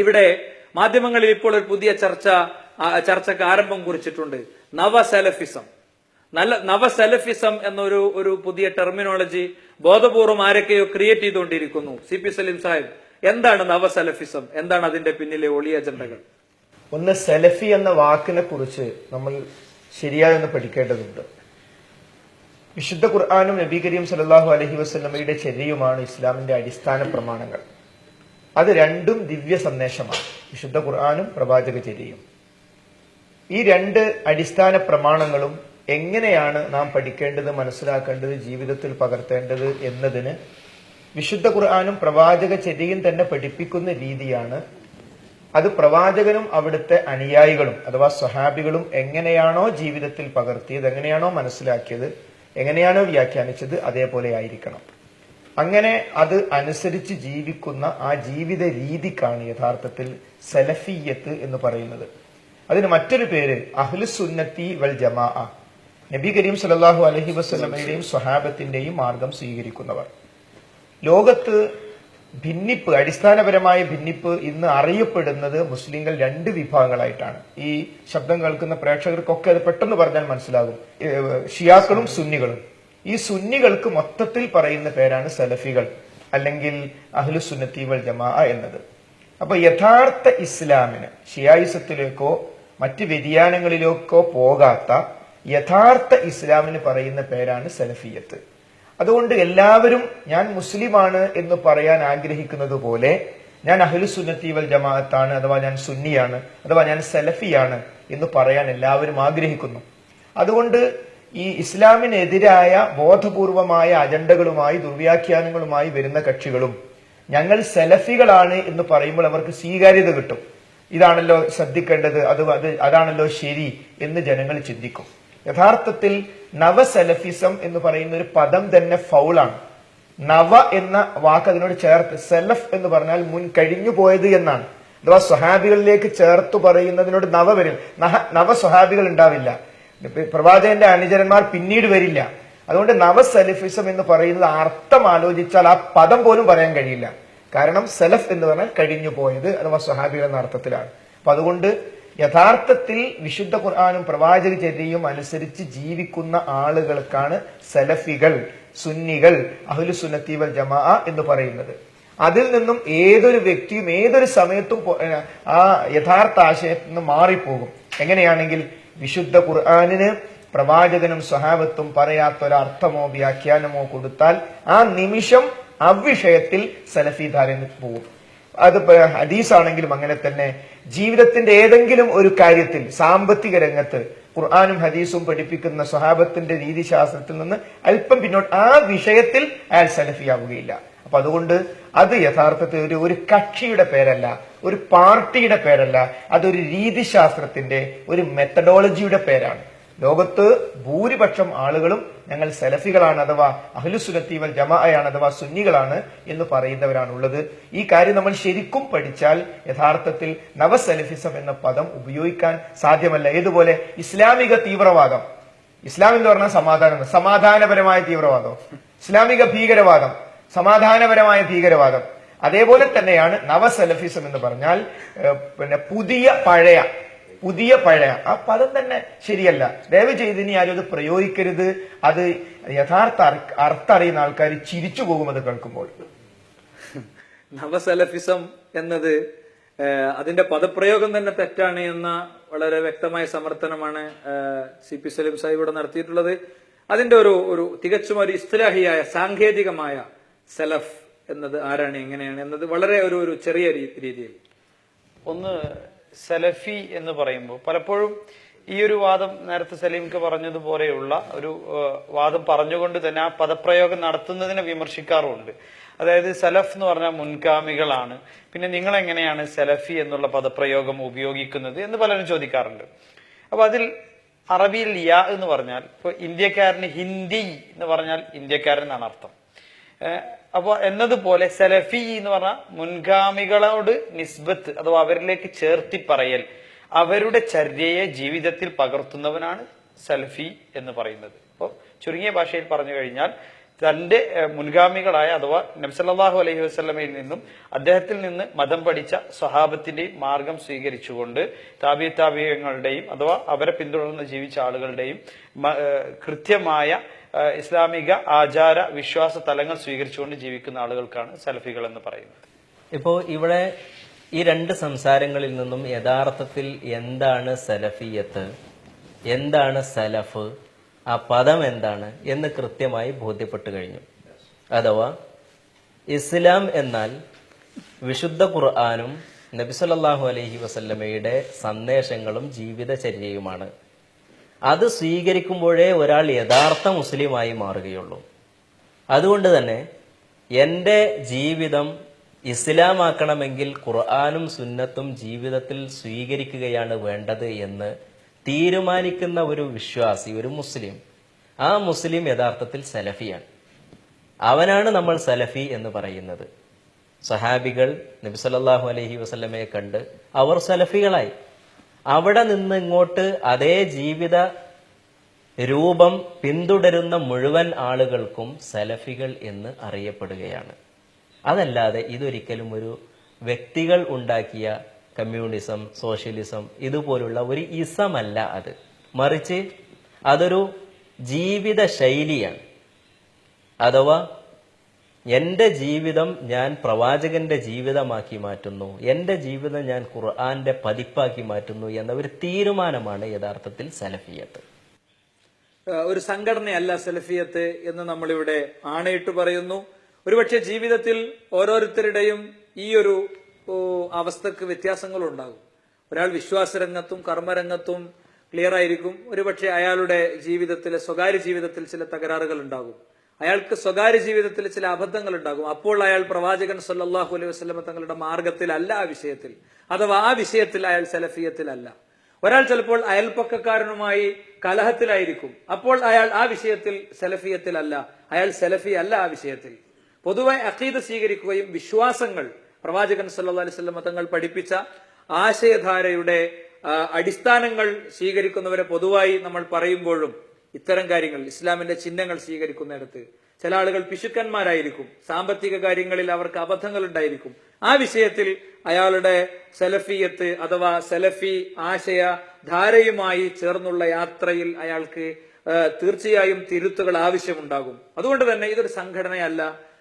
ഇവിടെ മാധ്യമങ്ങളിൽ ഇപ്പോൾ ഒരു പുതിയ ചർച്ചക്ക് ആരംഭം കുറിച്ചിട്ടുണ്ട്. നവസെലഫിസം. നവസെലഫിസം എന്നൊരു പുതിയ ടെർമിനോളജി ബോധപൂർവം ആരൊക്കെയോ ക്രിയേറ്റ് ചെയ്തുകൊണ്ടിരിക്കുന്നു. CP സലീം സാഹിബ്, എന്താണ് നവസെലഫിസം? എന്താണ് അതിന്റെ പിന്നിലെ ഒളിയ അജണ്ടകൾ? ഒന്ന്, സെലഫി എന്ന വാക്കിനെ കുറിച്ച് നമ്മൾ ശരിയായി ഒന്ന് പഠിക്കേണ്ടതുണ്ട്. വിശുദ്ധ ഖുർആനും നബി കരീം സല്ലല്ലാഹു അലൈഹി വസല്ലമയുടെ ചര്യയുമാണ് ഇസ്ലാമിന്റെ അടിസ്ഥാന പ്രമാണങ്ങൾ. അത് രണ്ടും ദിവ്യ സന്ദേശമാണ്, വിശുദ്ധ ഖുർആനും പ്രവാചക ചര്യയും. ഈ രണ്ട് അടിസ്ഥാന പ്രമാണങ്ങളും എങ്ങനെയാണ് നാം പഠിക്കേണ്ടത്, മനസ്സിലാക്കേണ്ടത്, ജീവിതത്തിൽ പകർത്തേണ്ടത് എന്നതിന് വിശുദ്ധ ഖുർആനും പ്രവാചക ചര്യയും തന്നെ പഠിപ്പിക്കുന്ന രീതിയാണ്. അത് പ്രവാചകനും അവിടുത്തെ അനുയായികളും അഥവാ സ്വഹാബികളും എങ്ങനെയാണോ ജീവിതത്തിൽ പകർത്തിയത്, എങ്ങനെയാണോ മനസ്സിലാക്കിയത്, എങ്ങനെയാണോ വ്യാഖ്യാനിച്ചത്, അതേപോലെ ആയിരിക്കണം. അങ്ങനെ അത് അനുസരിച്ച് ജീവിക്കുന്ന ആ ജീവിത രീതിക്കാണ് യഥാർത്ഥത്തിൽ സലഫിയ്യത്ത് എന്ന് പറയുന്നത്. അതിന് മറ്റൊരു പേര് അഹ്ലുസുന്നത്തി വൽ ജമാഅ, നബി കരീം സല്ലല്ലാഹു അലൈഹി വസല്ലമയുടെയും സ്വഹാബത്തിന്റെയും മാർഗം സ്വീകരിക്കുന്നവർ. ലോകത്ത് ഭിന്നിപ്പ്, അടിസ്ഥാനപരമായ ഭിന്നിപ്പ് ഇന്ന് അറിയപ്പെടുന്നത് മുസ്ലിങ്ങൾ രണ്ട് വിഭാഗങ്ങളായിട്ടാണ്. ഈ ശബ്ദം കേൾക്കുന്ന പ്രേക്ഷകർക്കൊക്കെ അത് പെട്ടെന്ന് പറഞ്ഞാൽ മനസ്സിലാകും. ഷിയാക്കളും സുന്നികളും. ഈ സുന്നികൾക്ക് മൊത്തത്തിൽ പറയുന്ന പേരാണ് സലഫികൾ അല്ലെങ്കിൽ അഹ്ലുസുന്നത്തി വൽ ജമാഅ എന്നത്. അപ്പൊ യഥാർത്ഥ ഇസ്ലാമിന് ഷിയായിസത്തിലേക്കോ മറ്റ് വ്യതിയാനങ്ങളിലേക്കോ പോകാത്ത യഥാർത്ഥ ഇസ്ലാമിന് പറയുന്ന പേരാണ് സലഫിയത്ത്. അതുകൊണ്ട് എല്ലാവരും ഞാൻ മുസ്ലിമാണ് എന്ന് പറയാൻ ആഗ്രഹിക്കുന്നത് പോലെ ഞാൻ അഹ്ലുസുന്നത്തി വൽ ജമാഅത്താണ്, അഥവാ ഞാൻ സുന്നിയാണ്, അഥവാ ഞാൻ സലഫിയാണ് എന്ന് പറയാൻ എല്ലാവരും ആഗ്രഹിക്കുന്നു. അതുകൊണ്ട് ഈ ഇസ്ലാമിനെതിരായ ബോധപൂർവമായ അജണ്ടകളുമായി ദുർവ്യാഖ്യാനങ്ങളുമായി വരുന്ന കക്ഷികളും ഞങ്ങൾ സലഫികളാണ് എന്ന് പറയുമ്പോൾ അവർക്ക് സ്വീകാര്യത കിട്ടും. ഇതാണല്ലോ ശ്രദ്ധിക്കേണ്ടത്, അതാണല്ലോ ശരി എന്ന് ജനങ്ങൾ ചിന്തിക്കും. യഥാർത്ഥത്തിൽ നവസലഫിസം എന്ന് പറയുന്ന ഒരു പദം തന്നെ ഫൗളാണ്. നവ എന്ന വാക്ക് അതിനോട് ചേർത്ത്, സെലഫ് എന്ന് പറഞ്ഞാൽ മുൻ കഴിഞ്ഞു പോയത് എന്നാണ്. അഥവാ സ്വഹാബികളിലേക്ക് ചേർത്ത് പറയുന്നതിനോട് നവ വരും. നവ സ്വഹാബികൾ ഉണ്ടാവില്ല, പ്രവാചകന്റെ അനുചരന്മാർ പിന്നീട് വരില്ല. അതുകൊണ്ട് നവസലഫിസം എന്ന് പറയുന്നത് അർത്ഥം ആലോചിച്ചാൽ ആ പദം പോലും പറയാൻ കഴിയില്ല. കാരണം സലഫ് എന്ന് പറഞ്ഞാൽ കഴിഞ്ഞു പോയത് അഥവാ സ്വഹാബികൾ എന്ന അർത്ഥത്തിലാണ്. അപ്പൊ അതുകൊണ്ട് യഥാർത്ഥത്തിൽ വിശുദ്ധ ഖുർആനും പ്രവാചക ചര്യയും അനുസരിച്ച് ജീവിക്കുന്ന ആളുകൾക്കാണ് സലഫികൾ, സുന്നികൾ, അഹ്ലുസുന്നത്തി വൽ ജമാഅ എന്ന് പറയുന്നത്. അതിൽ നിന്നും ഏതൊരു വ്യക്തിയും ഏതൊരു സമയത്തും ആ യഥാർത്ഥ ആശയത്തിൽ നിന്ന് മാറിപ്പോകും. എങ്ങനെയാണെങ്കിൽ വിശുദ്ധ ഖുർആനിന് പ്രവാചകനും സ്വഹാബത്തും പറയാത്തൊരർത്ഥമോ വ്യാഖ്യാനമോ കൊടുത്താൽ ആ നിമിഷം അവിഷയത്തിൽ സലഫി ധാരയിൽ പോകും. അത് ഹദീസാണെങ്കിലും അങ്ങനെ തന്നെ. ജീവിതത്തിന്റെ ഏതെങ്കിലും ഒരു കാര്യത്തിൽ, സാമ്പത്തിക രംഗത്ത് ഖുർആനും ഹദീസും പഠിപ്പിക്കുന്ന സ്വഹാബത്തിന്റെ രീതിശാസ്ത്രത്തിൽ നിന്ന് അല്പം പിന്നോട്ട് ആ വിഷയത്തിൽ അയാൾ സലഫിയാവുകയില്ല. അപ്പൊ അതുകൊണ്ട് അത് യഥാർത്ഥത്തിൽ ഒരു കക്ഷിയുടെ പേരല്ല, ഒരു പാർട്ടിയുടെ പേരല്ല, അതൊരു രീതിശാസ്ത്രത്തിന്റെ ഒരു മെത്തഡോളജിയുടെ പേരാണ്. ലോകത്ത് ഭൂരിപക്ഷം ആളുകളും ഞങ്ങൾ സലഫികളാണ് അഥവാ അഹ്ലുസുന്നത്തി വൽ ജമാഅയാണ് അഥവാ സുന്നികളാണ് എന്ന് പറയുന്നവരാണുള്ളത്. ഈ കാര്യം നമ്മൾ ശരിക്കും പഠിച്ചാൽ യഥാർത്ഥത്തിൽ നവസലഫിസം എന്ന പദം ഉപയോഗിക്കാൻ സാധ്യമല്ല. ഏതുപോലെ ഇസ്ലാമിക തീവ്രവാദം, ഇസ്ലാം എന്ന് പറഞ്ഞാൽ സമാധാനപരമായ തീവ്രവാദം, ഇസ്ലാമിക ഭീകരവാദം, സമാധാനപരമായ ഭീകരവാദം. അതേപോലെ തന്നെയാണ് നവസലഫിസം എന്ന് പറഞ്ഞാൽ പുതിയ പഴയ ആ പദം തന്നെ ശരിയല്ല. ദയവ് ചെയ്ത് ഇനി ആരും അത് പ്രയോഗിക്കരുത്. അത് യഥാർത്ഥ അർത്ഥം അറിയുന്ന ആൾക്കാർ ചിരിച്ചു പോകും അത് കേൾക്കുമ്പോൾ. നവസലഫിസം എന്നത് അതിന്റെ പദപ്രയോഗം തന്നെ തെറ്റാണ് എന്ന വളരെ വ്യക്തമായ സമർത്ഥനമാണ് CP സലീം സാഹിബ് ഇവിടെ നടത്തിയിട്ടുള്ളത്. അതിന്റെ ഒരു തികച്ചും ഒരു ഇസ്തിലാഹിയായ സാങ്കേതികമായ സലഫ് എന്നത് ആരാണ്, എങ്ങനെയാണ് എന്നത് വളരെ ഒരു ചെറിയ രീതിയിൽ ഒന്ന് സലഫി എന്ന് പറയുമ്പോൾ പലപ്പോഴും ഈ ഒരു വാദം നേരത്തെ സലീംക്ക് പറഞ്ഞതുപോലെയുള്ള ഒരു വാദം പറഞ്ഞുകൊണ്ട് തന്നെ ആ പദപ്രയോഗം നടത്തുന്നതിനെ വിമർശിക്കാറുമുണ്ട്. അതായത് സലഫ് എന്ന് പറഞ്ഞാൽ മുൻഗാമികളാണ്, പിന്നെ നിങ്ങൾ എങ്ങനെയാണ് സലഫി എന്നുള്ള പദപ്രയോഗം ഉപയോഗിക്കുന്നത് എന്ന് പലരും ചോദിക്കാറുണ്ട്. അപ്പൊ അതിൽ അറബിയിൽ യാ എന്ന് പറഞ്ഞാൽ ഇപ്പൊ ഇന്ത്യക്കാരന് ഹിന്ദി എന്ന് പറഞ്ഞാൽ ഇന്ത്യക്കാരൻ എന്നാണ് അർത്ഥം. അപ്പൊ എന്നതുപോലെ സലഫി എന്ന് പറഞ്ഞാൽ മുൻഗാമികളോട് നിസ്ബത്ത് അഥവാ അവരിലേക്ക് ചേർത്തി പറയൽ, അവരുടെ ചര്യയെ ജീവിതത്തിൽ പകർത്തുന്നവനാണ് സലഫി എന്ന് പറയുന്നത്. അപ്പോൾ ചുരുങ്ങിയ ഭാഷയിൽ പറഞ്ഞു കഴിഞ്ഞാൽ തന്റെ മുൻഗാമികളായ അഥവാ നബി സല്ലല്ലാഹു അലൈഹി വസല്ലമയിൽ നിന്നും അദ്ദേഹത്തിൽ നിന്ന് മതം പഠിച്ച സ്വഹാബത്തിന്റെയും മാർഗം സ്വീകരിച്ചുകൊണ്ട് താബിഈങ്ങളുടെയും അഥവാ അവരെ പിന്തുടർന്ന് ജീവിച്ച ആളുകളുടെയും കൃത്യമായ ഇസ്ലാമിക ആചാര വിശ്വാസ തലങ്ങൾ സ്വീകരിച്ചുകൊണ്ട് ജീവിക്കുന്ന ആളുകൾക്കാണ് സലഫികൾ എന്ന് പറയുന്നത്. ഇപ്പോ ഇവിടെ ഈ രണ്ട് സംസാരങ്ങളിൽ നിന്നും യഥാർത്ഥത്തിൽ എന്താണ് സലഫിയത്ത്, എന്താണ് സലഫ്, ആ പദം എന്താണ് എന്ന് കൃത്യമായി ബോധ്യപ്പെട്ടു കഴിഞ്ഞു. അഥവാ ഇസ്ലാം എന്നാൽ വിശുദ്ധ ഖുർആനും നബി സല്ലല്ലാഹു അലൈഹി വസല്ലമയുടെ സന്ദേശങ്ങളും ജീവിതചര്യയുമാണ്. അത് സ്വീകരിക്കുമ്പോഴേ ഒരാൾ യഥാർത്ഥ മുസ്ലിമായി മാറുകയുള്ളൂ. അതുകൊണ്ട് തന്നെ എൻ്റെ ജീവിതം ഇസ്ലാമാക്കണമെങ്കിൽ ഖുർആനും സുന്നത്തും ജീവിതത്തിൽ സ്വീകരിക്കുകയാണ് വേണ്ടത് എന്ന് തീരുമാനിക്കുന്ന ഒരു വിശ്വാസി, ഒരു മുസ്ലിം, ആ മുസ്ലിം യഥാർത്ഥത്തിൽ സലഫിയാണ്. അവനാണ് നമ്മൾ സലഫി എന്ന് പറയുന്നത്. സഹാബികൾ നബി സല്ലല്ലാഹു അലൈഹി വസല്ലമയെ കണ്ട് അവർ സലഫികളായി. അവിടെ നിന്ന് ഇങ്ങോട്ട് അതേ ജീവിത രൂപം പിന്തുടരുന്ന മുഴുവൻ ആളുകൾക്കും സലഫികൾ എന്ന് അറിയപ്പെടുകയാണ്. അതല്ലാതെ ഇതൊരിക്കലും ഒരു വ്യക്തികൾ ഉണ്ടാക്കിയ കമ്മ്യൂണിസം, സോഷ്യലിസം ഇതുപോലുള്ള ഒരു ഇസമല്ല അത്. മറിച്ച് അതൊരു ജീവിത ശൈലിയാണ്. അഥവാ എൻ്റെ ജീവിതം ഞാൻ പ്രവാചകന്റെ ജീവിതമാക്കി മാറ്റുന്നു, എൻ്റെ ജീവിതം ഞാൻ ഖുർആന്റെ പതിപ്പാക്കി മാറ്റുന്നു എന്ന ഒരു തീരുമാനമാണ് യഥാർത്ഥത്തിൽ സലഫിയത്ത്. ഒരു സംഘടനയല്ല സലഫിയത്ത് എന്ന് നമ്മളിവിടെ ആണയിട്ട് പറയുന്നു. ഒരുപക്ഷെ ജീവിതത്തിൽ ഓരോരുത്തരുടെയും ഈ ഒരു അവസ്ഥക്ക് വ്യത്യാസങ്ങളുണ്ടാകും. ഒരാൾ വിശ്വാസരംഗത്തും കർമ്മരംഗത്തും ക്ലിയർ ആയിരിക്കും. ഒരുപക്ഷെ അയാളുടെ ജീവിതത്തിലെ സ്വകാര്യ ജീവിതത്തിൽ ചില തകരാറുകൾ ഉണ്ടാകും. അയാൾക്ക് സ്വകാര്യ ജീവിതത്തിൽ ചില അബദ്ധങ്ങൾ ഉണ്ടാകും. അപ്പോൾ അയാൾ പ്രവാചകൻ സല്ലല്ലാഹു അലൈഹി വസല്ലമ തങ്ങളുടെ മാർഗത്തിലല്ല, ആ വിഷയത്തിൽ, അഥവാ ആ വിഷയത്തിൽ അയാൾ സലഫിയത്തിലല്ല. ഒരാൾ ചിലപ്പോൾ അയൽപ്പക്കക്കാരനുമായി കലഹത്തിലായിരിക്കും. അപ്പോൾ അയാൾ ആ വിഷയത്തിൽ സലഫിയത്തിലല്ല, അയാൾ സലഫി അല്ല ആ വിഷയത്തിൽ. പൊതുവെ അഖീദ സ്വീകരിക്കുകയും വിശ്വാസങ്ങൾ പ്രവാചകൻ സല്ലല്ലാഹു അലൈഹി വസല്ലമ തങ്ങൾ പഠിപ്പിച്ച ആശയധാരയുടെ അടിസ്ഥാനങ്ങൾ സ്വീകരിക്കുന്നവരെ പൊതുവായി നമ്മൾ പറയുമ്പോഴും ഇത്തരം കാര്യങ്ങൾ, ഇസ്ലാമിന്റെ ചിഹ്നങ്ങൾ സ്വീകരിക്കുന്നിടത്ത് ചില ആളുകൾ പിശുക്കന്മാരായിരിക്കും. സാമ്പത്തിക കാര്യങ്ങളിൽ അവർക്ക് അബദ്ധങ്ങൾ ഉണ്ടായിരിക്കും. ആ വിഷയത്തിൽ അയാളുടെ സലഫിയത്ത് അഥവാ സലഫി ആശയധാരയുമായി ചേർന്നുള്ള യാത്രയിൽ അയാൾക്ക് തീർച്ചയായും തിരുത്തുകൾ ആവശ്യമുണ്ടാകും. അതുകൊണ്ട് തന്നെ ഇതൊരു സംഘടനയല്ല,